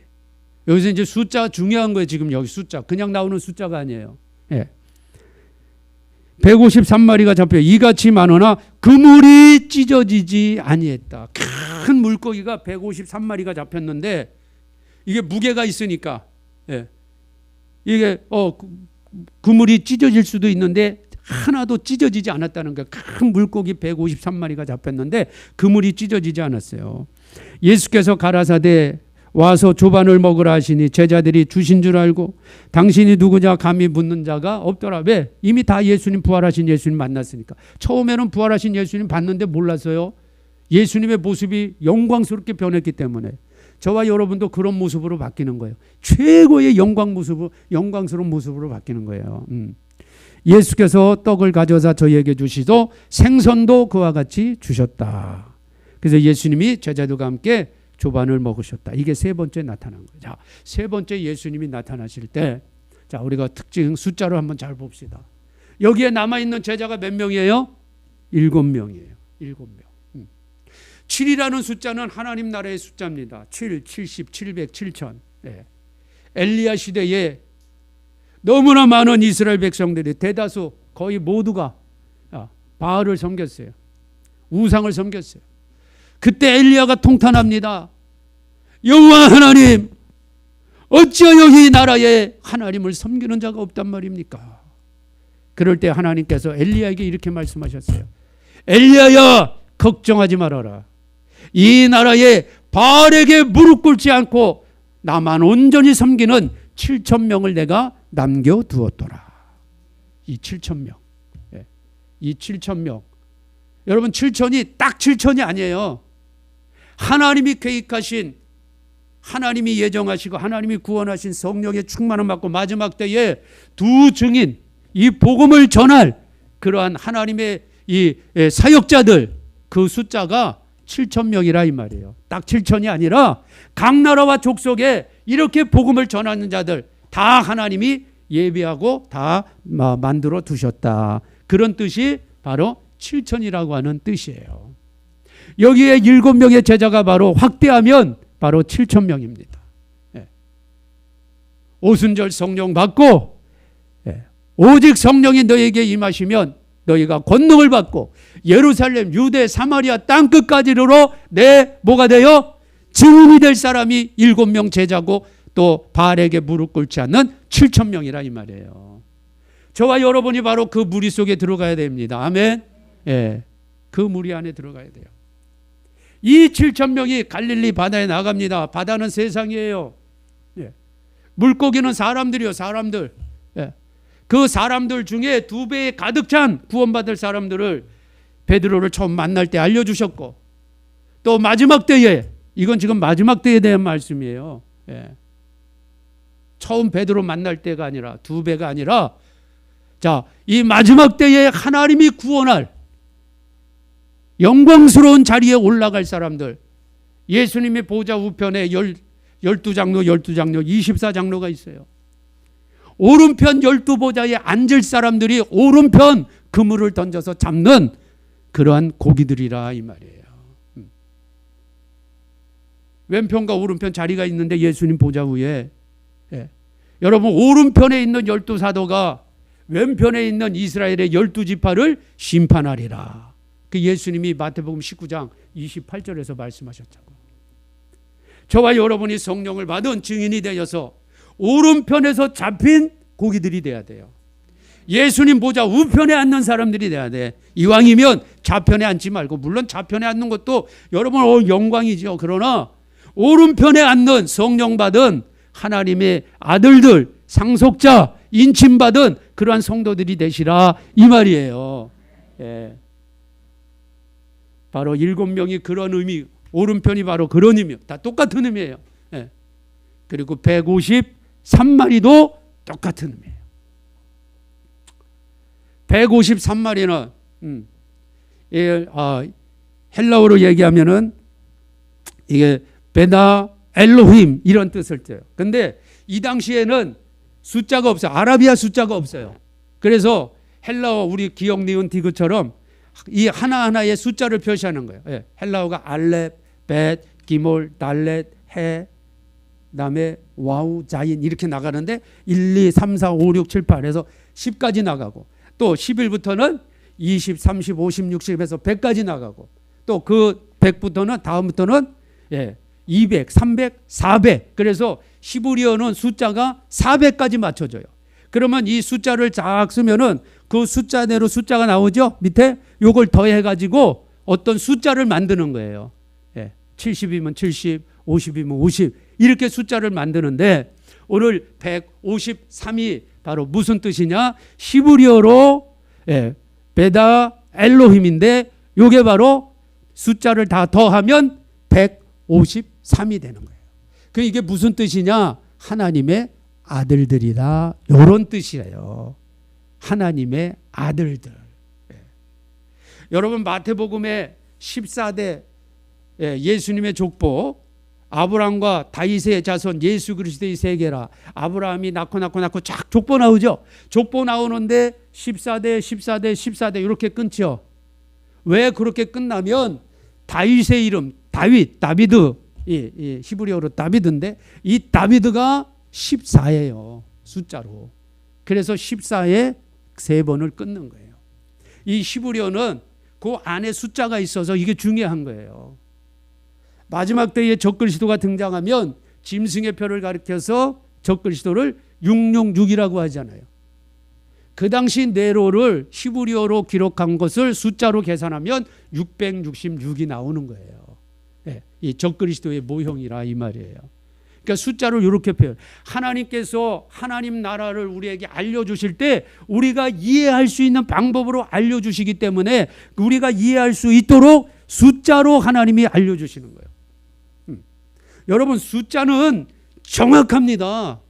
여기서 이제 숫자 중요한 거예요. 지금 여기 숫자. 그냥 나오는 숫자가 아니에요. 예. 153마리가 잡혀 이같이 많으나 그물이 찢어지지 아니했다. 큰 물고기가 153마리가 잡혔는데 이게 무게가 있으니까, 예, 이게 그물이 찢어질 수도 있는데 하나도 찢어지지 않았다는 거예요. 큰 물고기 153마리가 잡혔는데 그물이 찢어지지 않았어요. 예수께서 가라사대 와서 조반을 먹으라 하시니 제자들이 주신 줄 알고 당신이 누구냐 감히 묻는 자가 없더라. 왜? 이미 다 예수님, 부활하신 예수님 만났으니까. 처음에는 부활하신 예수님 봤는데 몰랐어요. 예수님의 모습이 영광스럽게 변했기 때문에 저와 여러분도 그런 모습으로 바뀌는 거예요. 최고의 영광스러운 모습으로 바뀌는 거예요. 예수께서 떡을 가져다 저희에게 주시도 생선도 그와 같이 주셨다. 그래서 예수님이 제자들과 함께 조반을 먹으셨다. 이게 세 번째 나타난 거예요. 자, 세 번째 예수님이 나타나실 때, 자, 우리가 특징 숫자로 한번 잘 봅시다. 여기에 남아있는 제자가 몇 명이에요? 7명이에요. 7명. 7이라는 숫자는 하나님 나라의 숫자입니다. 7, 70, 700, 7천. 네. 엘리야 시대에 너무나 많은 이스라엘 백성들이 대다수 거의 모두가 바알을 섬겼어요. 우상을 섬겼어요. 그때 엘리야가 통탄합니다. 여호와 하나님, 어찌하여 이 나라에 하나님을 섬기는 자가 없단 말입니까? 그럴 때 하나님께서 엘리야에게 이렇게 말씀하셨어요. 엘리야야, 걱정하지 말아라. 이 나라에 바알에게 무릎 꿇지 않고 나만 온전히 섬기는 7,000명을 내가 남겨두었더라. 이 7,000명. 이 7,000명. 여러분, 7,000이 딱 7,000이 아니에요. 하나님이 계획하신, 하나님이 예정하시고 하나님이 구원하신 성령의 충만을 받고 마지막 때에 두 증인, 이 복음을 전할 그러한 하나님의 이 사역자들, 그 숫자가 7,000명이라 이 말이에요. 딱 7,000이 아니라 각 나라와 족속에 이렇게 복음을 전하는 자들 다 하나님이 예비하고 다 만들어 두셨다. 그런 뜻이 바로 7,000이라고 하는 뜻이에요. 여기에 7명의 제자가 바로 확대하면 바로 7,000명입니다. 예. 오순절 성령 받고 오직 성령이 너에게 임하시면 너희가 권능을 받고 예루살렘, 유대, 사마리아 땅끝까지 이르러 내 뭐가 되어 증인이 될 사람이 7명 제자고 또 바알에게 무릎 꿇지 않는 7,000명이라 이 말이에요. 저와 여러분이 바로 그 무리 속에 들어가야 됩니다. 아멘. 그 무리 안에 들어가야 돼요. 이 7,000명이 갈릴리 바다에 나갑니다. 바다는 세상이에요. 물고기는 사람들이요, 사람들. 그 사람들 중에 2배에 가득 찬 구원받을 사람들을 베드로를 처음 만날 때 알려주셨고, 또 마지막 때에, 이건 지금 마지막 때에 대한 말씀이에요. 처음 베드로 만날 때가 아니라 2배가 아니라, 자, 이 마지막 때에 하나님이 구원할 영광스러운 자리에 올라갈 사람들, 예수님의 보좌 우편에 12장로, 24장로가 있어요. 오른편 12보좌에 앉을 사람들이 오른편 그물을 던져서 잡는 그러한 고기들이라 이 말이에요. 왼편과 오른편 자리가 있는데 예수님 보좌 위에, 여러분 오른편에 있는 12사도가 왼편에 있는 이스라엘의 12지파를 심판하리라. 그 예수님이 마태복음 19장 28절에서 말씀하셨다고. 저와 여러분이 성령을 받은 증인이 되어서 오른편에서 잡힌 고기들이 돼야 돼요. 예수님 보좌 우편에 앉는 사람들이 돼야 돼. 이왕이면 좌편에 앉지 말고, 물론 좌편에 앉는 것도 여러분 영광이죠. 그러나 오른편에 앉는 성령 받은 하나님의 아들들, 상속자, 인침받은 그러한 성도들이 되시라 이 말이에요. 바로 7명이 그런 의미, 오른편이 바로 그런 의미, 다 똑같은 의미예요. 그리고 153마리도 똑같은 의미예요. 153마리는 헬라어로 얘기하면은 이게 베다 엘로힘 이런 뜻을 떼요. 근데 이 당시에는 숫자가 없어요. 아라비아 숫자가 없어요. 그래서 헬라어 우리 기억 니은 디귿처럼 이 하나하나의 숫자를 표시하는 거예요. 헬라어가 알렙, 벳, 기몰, 달렛, 해, 그다음에 와우, 자인 이렇게 나가는데 1, 2, 3, 4, 5, 6, 7, 8 해서 10까지 나가고, 또 10일부터는 20, 30, 50, 60 해서 100까지 나가고, 또 그 100부터는 다음부터는 200, 300, 400. 그래서 히브리어는 숫자가 400까지 맞춰져요. 그러면 이 숫자를 쫙 쓰면은 그 숫자대로 숫자가 나오죠. 밑에 요걸 더해 가지고 어떤 숫자를 만드는 거예요. 70이면 70, 50이면 50 이렇게 숫자를 만드는데, 오늘 153이 바로 무슨 뜻이냐? 히브리어로 베다 엘로힘인데, 요게 바로 숫자를 다 더하면 153이 되는 거예요. 그 이게 무슨 뜻이냐? 하나님의 아들들이다, 이런 뜻이에요. 하나님의 아들들. 여러분 마태복음에 14대 예수님의 족보, 아브라함과 다윗의 자손 예수 그리스도의 세계라. 아브라함이 낳고 쫙 족보 나오죠. 족보 나오는데 14대 이렇게 끊죠. 왜 그렇게 끝나면 다윗의 이름, 다비드, 히브리어로 다비드인데 이 다비드가 14예요. 숫자로. 그래서 14에 3번을 끊는 거예요. 이 히브리어는 그 안에 숫자가 있어서 이게 중요한 거예요. 마지막 때에 적그리스도가 등장하면 짐승의 표를 가리켜서 적그리스도를 666이라고 하잖아요. 그 당시 네로를 히브리어로 기록한 것을 숫자로 계산하면 666이 나오는 거예요. 이 적그리스도의 모형이라 이 말이에요. 그러니까 숫자를 이렇게 표현. 하나님께서 하나님 나라를 우리에게 알려주실 때 우리가 이해할 수 있는 방법으로 알려주시기 때문에 우리가 이해할 수 있도록 숫자로 하나님이 알려주시는 거예요. 여러분 숫자는 정확합니다.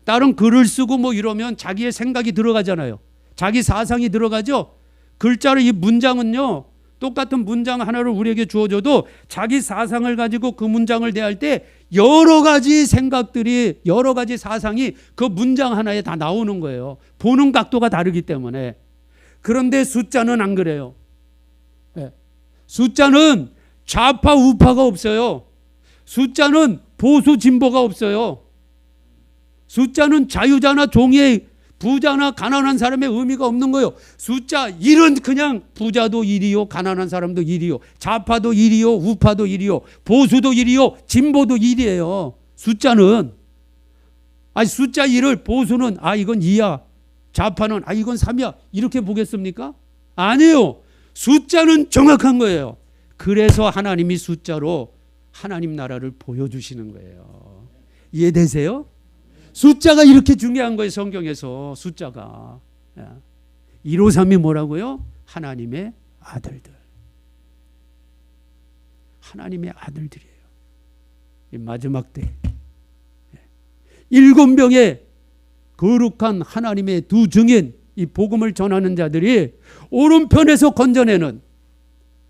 다른 글을 쓰고 뭐 이러면 자기의 생각이 들어가잖아요. 자기 사상이 들어가죠. 글자를 이 문장은요, 똑같은 문장 하나를 우리에게 주어줘도 자기 사상을 가지고 그 문장을 대할 때 여러 가지 생각들이, 여러 가지 사상이 그 문장 하나에 다 나오는 거예요. 보는 각도가 다르기 때문에. 그런데 숫자는 안 그래요. 숫자는 좌파 우파가 없어요. 숫자는 보수 진보가 없어요. 숫자는 자유자나 종의 부자나 가난한 사람의 의미가 없는 거예요. 숫자 1은 그냥 부자도 1이요, 가난한 사람도 1이요, 좌파도 1이요, 우파도 1이요, 보수도 1이요, 진보도 1이에요. 숫자는. 아니 숫자 1을 보수는 이건 2야, 좌파는 이건 3이야 이렇게 보겠습니까? 아니에요. 숫자는 정확한 거예요. 그래서 하나님이 숫자로 하나님 나라를 보여주시는 거예요. 이해되세요? 숫자가 이렇게 중요한 거예요. 성경에서 숫자가. 153이 뭐라고요? 하나님의 아들들. 하나님의 아들들이에요. 이 마지막 때 7명의 거룩한 하나님의 두 증인, 이 복음을 전하는 자들이 오른편에서 건져내는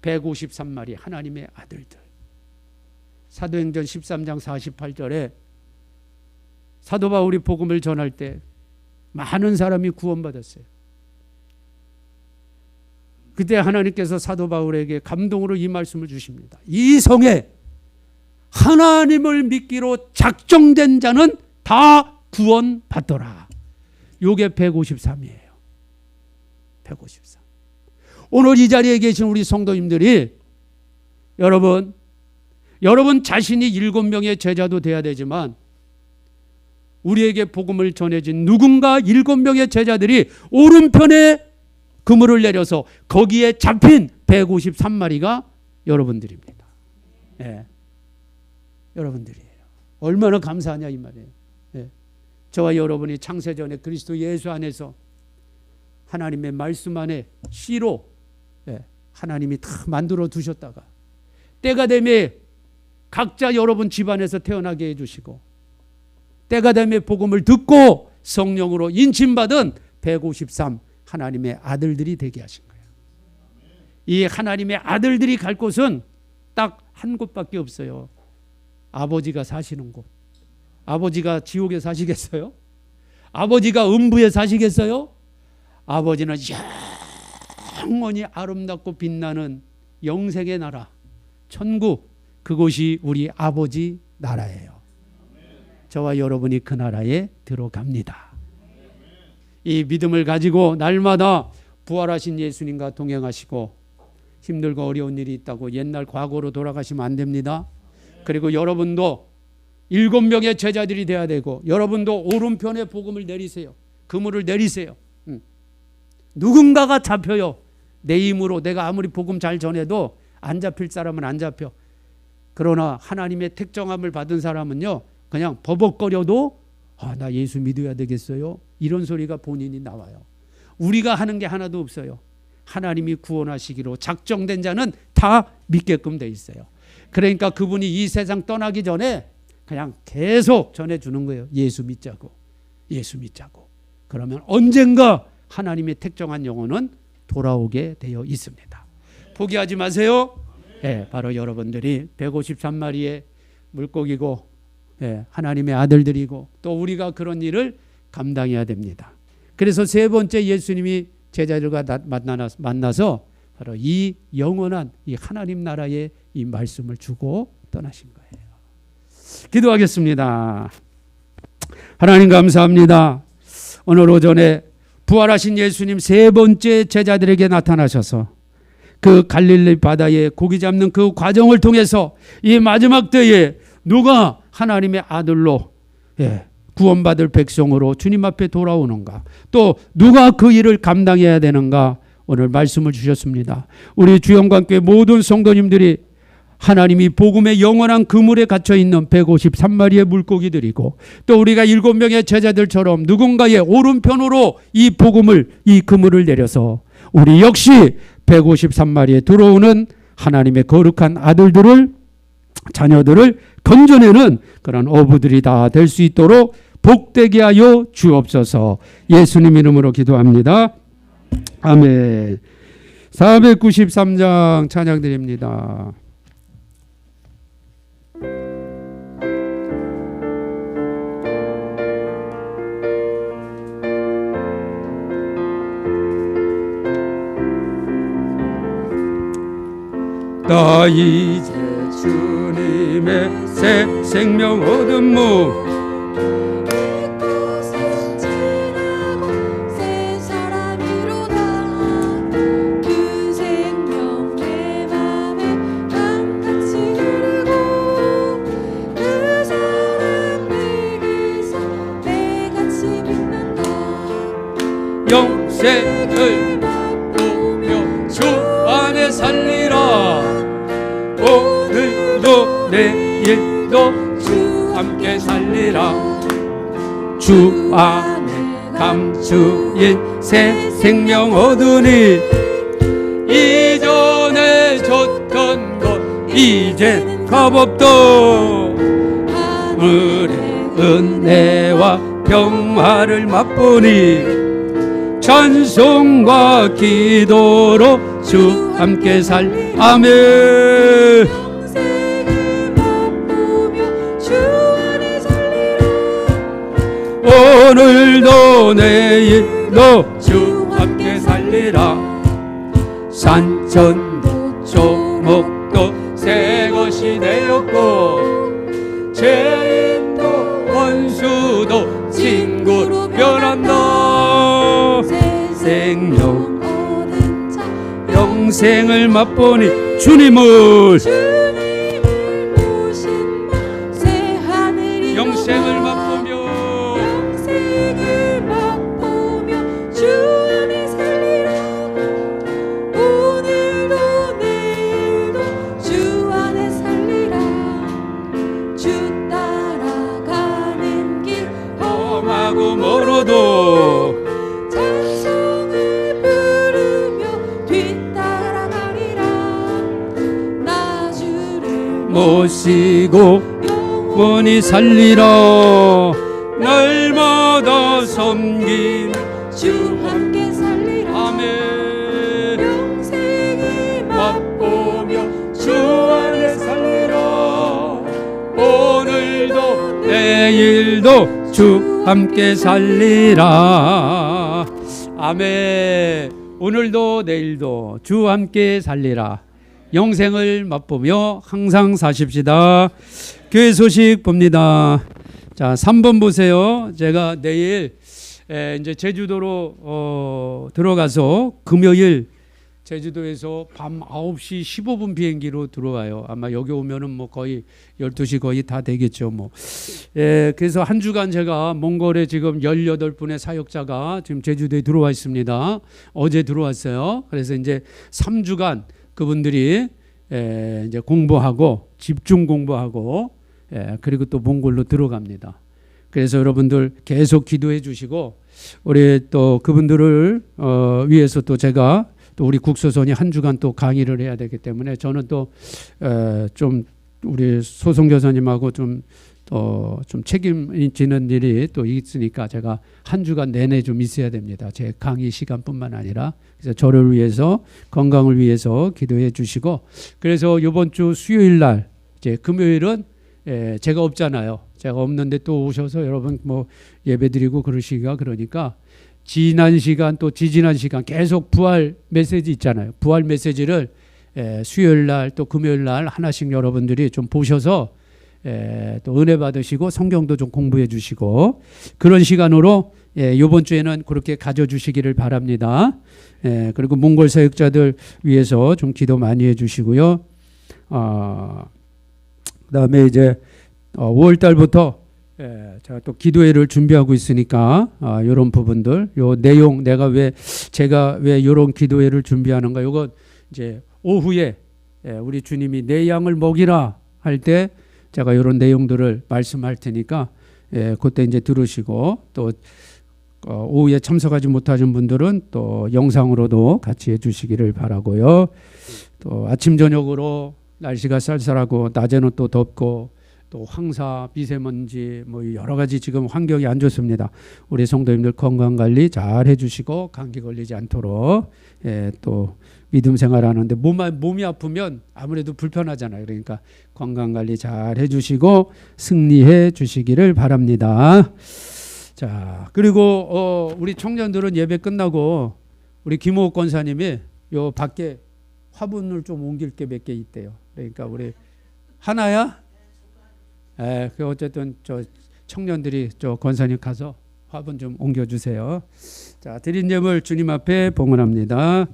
153마리 하나님의 아들들. 사도행전 13장 48절에 사도 바울이 복음을 전할 때 많은 사람이 구원받았어요. 그때 하나님께서 사도 바울에게 감동으로 이 말씀을 주십니다. 이 성에 하나님을 믿기로 작정된 자는 다 구원받더라. 요게 153이에요. 153. 오늘 이 자리에 계신 우리 성도님들이 여러분 자신이 7명의 제자도 돼야 되지만 우리에게 복음을 전해진 누군가 7명의 제자들이 오른편에 그물을 내려서 거기에 잡힌 153마리가 여러분들입니다. 예. 여러분들이에요. 얼마나 감사하냐 이 말이에요. 예. 저와 여러분이 창세전에 그리스도 예수 안에서 하나님의 말씀 안에 씨로 하나님이 다 만들어 두셨다가 때가 되면 각자 여러분 집안에서 태어나게 해주시고 때가 되면 복음을 듣고 성령으로 인침받은 153 하나님의 아들들이 되게 하신 거예요. 이 하나님의 아들들이 갈 곳은 딱 한 곳밖에 없어요. 아버지가 사시는 곳. 아버지가 지옥에 사시겠어요? 아버지가 음부에 사시겠어요? 아버지는 영원히 아름답고 빛나는 영생의 나라, 천국, 그곳이 우리 아버지 나라예요. 저와 여러분이 그 나라에 들어갑니다. 이 믿음을 가지고 날마다 부활하신 예수님과 동행하시고 힘들고 어려운 일이 있다고 옛날 과거로 돌아가시면 안 됩니다. 그리고 여러분도 7명의 제자들이 돼야 되고 여러분도 오른편에 복음을 내리세요. 그물을 내리세요. 누군가가 잡혀요. 내 힘으로 내가 아무리 복음 잘 전해도 안 잡힐 사람은 안 잡혀. 그러나 하나님의 택정함을 받은 사람은요, 그냥 버벅거려도 나 예수 믿어야 되겠어요, 이런 소리가 본인이 나와요. 우리가 하는 게 하나도 없어요. 하나님이 구원하시기로 작정된 자는 다 믿게끔 돼 있어요. 그러니까 그분이 이 세상 떠나기 전에 그냥 계속 전해주는 거예요. 예수 믿자고, 예수 믿자고. 그러면 언젠가 하나님의 택정한 영혼은 돌아오게 되어 있습니다. 포기하지 마세요. 바로 여러분들이 153마리의 물고기고 하나님의 아들들이고 또 우리가 그런 일을 감당해야 됩니다. 그래서 세 번째 예수님이 제자들과 만나서 바로 이 영원한 이 하나님 나라의 이 말씀을 주고 떠나신 거예요. 기도하겠습니다. 하나님 감사합니다. 오늘 오전에 부활하신 예수님 세 번째 제자들에게 나타나셔서 그 갈릴리 바다에 고기 잡는 그 과정을 통해서 이 마지막 때에 누가 하나님의 아들로 구원받을 백성으로 주님 앞에 돌아오는가, 또 누가 그 일을 감당해야 되는가 오늘 말씀을 주셨습니다. 우리 주영관교회 모든 성도님들이 하나님이 복음의 영원한 그물에 갇혀있는 153마리의 물고기들이고 또 우리가 7명의 제자들처럼 누군가의 오른편으로 이 복음을, 이 그물을 내려서 우리 역시 153마리에 들어오는 하나님의 거룩한 아들들을, 자녀들을 건져내는 그런 어부들이 다 될 수 있도록 복되게 하여 주옵소서. 예수님 이름으로 기도합니다. 아멘. 493장 찬양 드립니다. 나 이제 주님의 새 생명 얻은 몸 영생을 맛보며 주 안에 살리라. 오늘도 내일도 주 함께 살리라. 주 안에 감추인 새 생명 얻으니 이전에 줬던 것 이젠 값없도 하늘의 은혜와 평화를 맛보니 찬송과 기도로 주 함께 아멘. 영생을 맛보며 주 안에 살리라. 오늘도 내일도 주 함께 살리라. 산천도 조목도 새 것이 되었고 죄인도 원수도 친구로 변한다. 생명 얻은 자 영생을 맛보니 주님을 모신 새 하늘이 영생을 맛보며 영생을 맛보며 주 안에 살리라. 오늘도 내일도 주 안에 살리라. 주 따라가는 길 험하고 멀어도 찬송을 부르며 뒤따라가리라. 나 주를 모시고 영원히 살리라. 날마다 섬김 주 함께 살리라. 아멘. 영생을 맛보며 주 안에 살리라. 오늘도 내일도 주 함께 살리라. 아멘. 오늘도 내일도 주 함께 살리라. 영생을 맛보며 항상 사십시다. 교회 소식 봅니다. 자, 3번 보세요. 제가 내일 이제 제주도로 들어가서 금요일 제주도에서 밤 9시 15분 비행기로 들어와요. 아마 여기 오면은 뭐 거의 12시 거의 다 되겠죠. 뭐. 그래서 한 주간 제가 몽골에 지금 18분의 사역자가 지금 제주도에 들어와 있습니다. 어제 들어왔어요. 그래서 이제 3주간 그분들이 이제 공부하고 집중 공부하고 그리고 또 몽골로 들어갑니다. 그래서 여러분들 계속 기도해 주시고 우리 또 그분들을 위해서 또 제가 또 우리 국소선이 한 주간 또 강의를 해야 되기 때문에 저는 또 좀 우리 소송 교사님하고 좀 책임지는 일이 또 있으니까 제가 한 주간 내내 좀 있어야 됩니다. 제 강의 시간뿐만 아니라 그래서 저를 위해서 건강을 위해서 기도해 주시고 그래서 이번 주 수요일 날 이제 금요일은 제가 없잖아요. 제가 없는데 또 오셔서 여러분 뭐 예배드리고 그러시기가 그러니까 지난 시간 또 지지난 시간 계속 부활 메시지 있잖아요. 부활 메시지를 수요일 날 또 금요일 날 하나씩 여러분들이 좀 보셔서 또 은혜 받으시고 성경도 좀 공부해 주시고 그런 시간으로 이번 주에는 그렇게 가져주시기를 바랍니다. 그리고 몽골 사역자들 위해서 좀 기도 많이 해주시고요. 그다음에 이제 5월 달부터 제가 또 기도회를 준비하고 있으니까 이런 부분들, 요 내용 제가 왜 이런 기도회를 준비하는가? 요거 이제 오후에 우리 주님이 내 양을 먹이라 할 때 제가 이런 내용들을 말씀할 테니까 그때 이제 들으시고 또 오후에 참석하지 못하신 분들은 또 영상으로도 같이 해주시기를 바라고요. 또 아침 저녁으로 날씨가 쌀쌀하고 낮에는 또 덥고 또 황사, 미세먼지 뭐 여러 가지 지금 환경이 안 좋습니다. 우리 성도님들 건강 관리 잘 해주시고 감기 걸리지 않도록 또 믿음 생활하는데 몸이 아프면 아무래도 불편하잖아요. 그러니까 건강 관리 잘 해주시고 승리해 주시기를 바랍니다. 자, 그리고 우리 청년들은 예배 끝나고 우리 김호옥 권사님이 요 밖에 화분을 좀 옮길 게 몇 개 있대요. 그러니까 우리 하나야? 그 어쨌든 저 청년들이 저 권사님 가서 화분 좀 옮겨주세요. 자, 드린 예물 주님 앞에 봉헌합니다.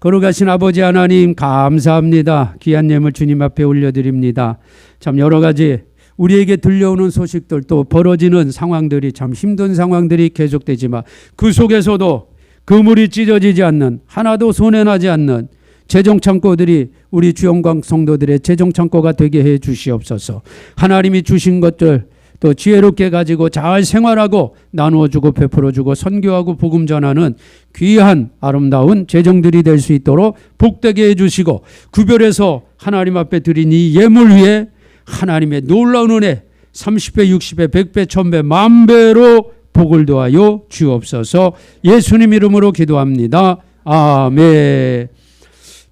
거룩하신 아버지 하나님 감사합니다. 귀한 예물 주님 앞에 올려드립니다. 참 여러 가지 우리에게 들려오는 소식들 또 벌어지는 상황들이 참 힘든 상황들이 계속되지만 그 속에서도 그물이 찢어지지 않는, 하나도 손해나지 않는 재정창고들이 우리 주영광 성도들의 재정창고가 되게 해 주시옵소서. 하나님이 주신 것들 또 지혜롭게 가지고 잘 생활하고 나누어주고 베풀어주고 선교하고 복음 전하는 귀한 아름다운 재정들이 될 수 있도록 복되게 해주시고, 구별해서 하나님 앞에 드린 이 예물 위에 하나님의 놀라운 은혜 30배 60배 100배 1000배 만배로 복을 더하여 주옵소서. 예수님 이름으로 기도합니다. 아멘.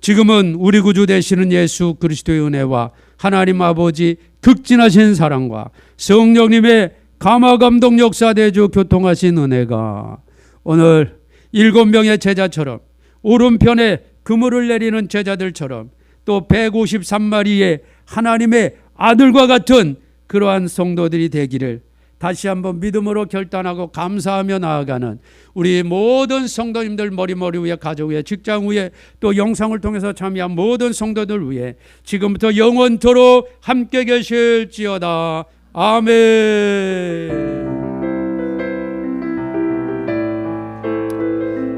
지금은 우리 구주 되시는 예수 그리스도의 은혜와 하나님 아버지 극진하신 사랑과 성령님의 감화 감동 역사 대주 교통하신 은혜가 오늘 7명의 제자처럼, 오른편에 그물을 내리는 제자들처럼, 또 153마리의 하나님의 아들과 같은 그러한 성도들이 되기를 다시 한번 믿음으로 결단하고 감사하며 나아가는 우리 모든 성도님들, 머리 위에, 가족 위에, 직장 위에, 또 영상을 통해서 참여한 모든 성도들 위해 지금부터 영원토록 함께 계실지어다. 아멘.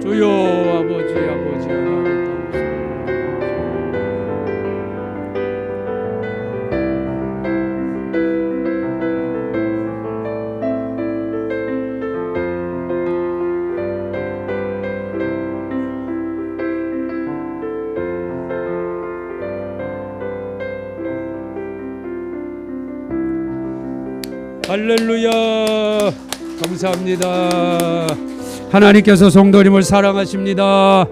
주여 아버지 할렐루야. 감사합니다. 하나님께서 성도님을 사랑하십니다.